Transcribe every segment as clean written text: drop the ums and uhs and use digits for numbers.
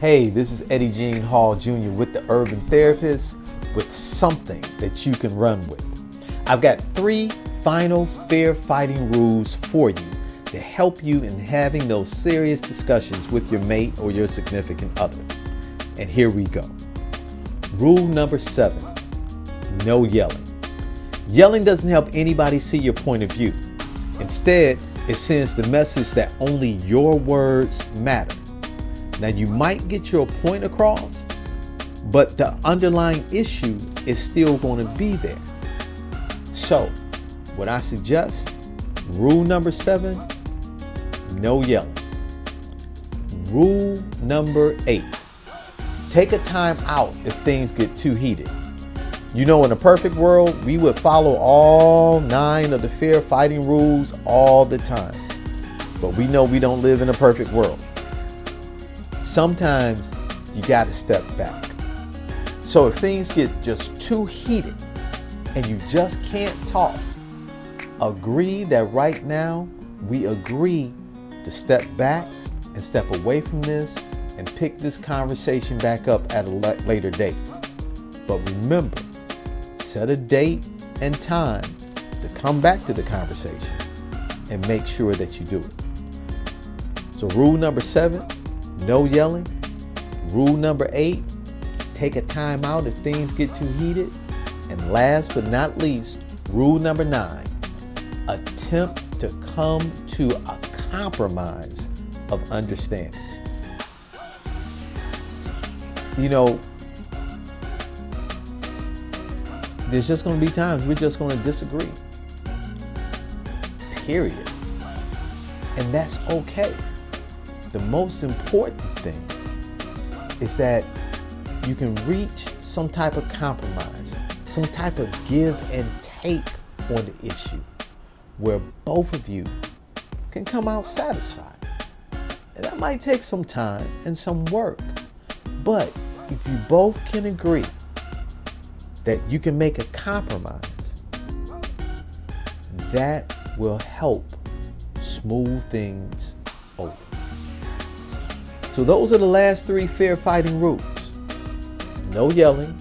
Hey, this is Eddie Jean Hall Jr. with the Urban Therapist with something that you can run with. I've got 3 final fair fighting rules for you to help you in having those serious discussions with your mate or your significant other. And here we go. Rule number 7, no yelling. Yelling doesn't help anybody see your point of view. Instead, it sends the message that only your words matter. Now, you might get your point across, but the underlying issue is still going to be there. So, what I suggest, rule number 7, no yelling. Rule number 8, take a time out if things get too heated. You know, in a perfect world, we would follow all 9 of the fair fighting rules all the time. But we know we don't live in a perfect world. Sometimes you got to step back. So if things get just too heated and you just can't talk, agree that right now we agree to step back and step away from this and pick this conversation back up at a later date. But remember, set a date and time to come back to the conversation and make sure that you do it. So rule number 7, no yelling. Rule number 8, take a time out if things get too heated. And last but not least, rule number 9, attempt to come to a compromise of understanding. You know, there's just going to be times we're just going to disagree. Period. And that's okay. The most important thing is that you can reach some type of compromise, some type of give and take on the issue where both of you can come out satisfied. And that might take some time and some work, but if you both can agree that you can make a compromise, that will help smooth things over. So those are the last 3 fair fighting rules. No yelling.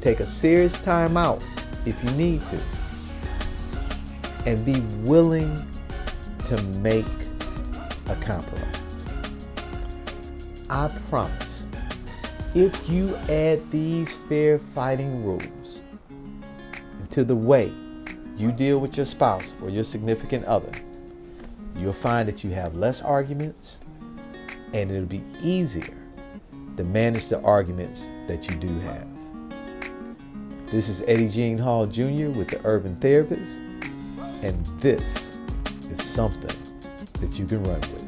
Take a serious time out if you need to. And be willing to make a compromise. I promise, if you add these fair fighting rules to the way you deal with your spouse or your significant other, you'll find that you have less arguments and it'll be easier to manage the arguments that you do have. This is Eddie Jean Hall Jr. with the Urban Therapist, and this is something that you can run with.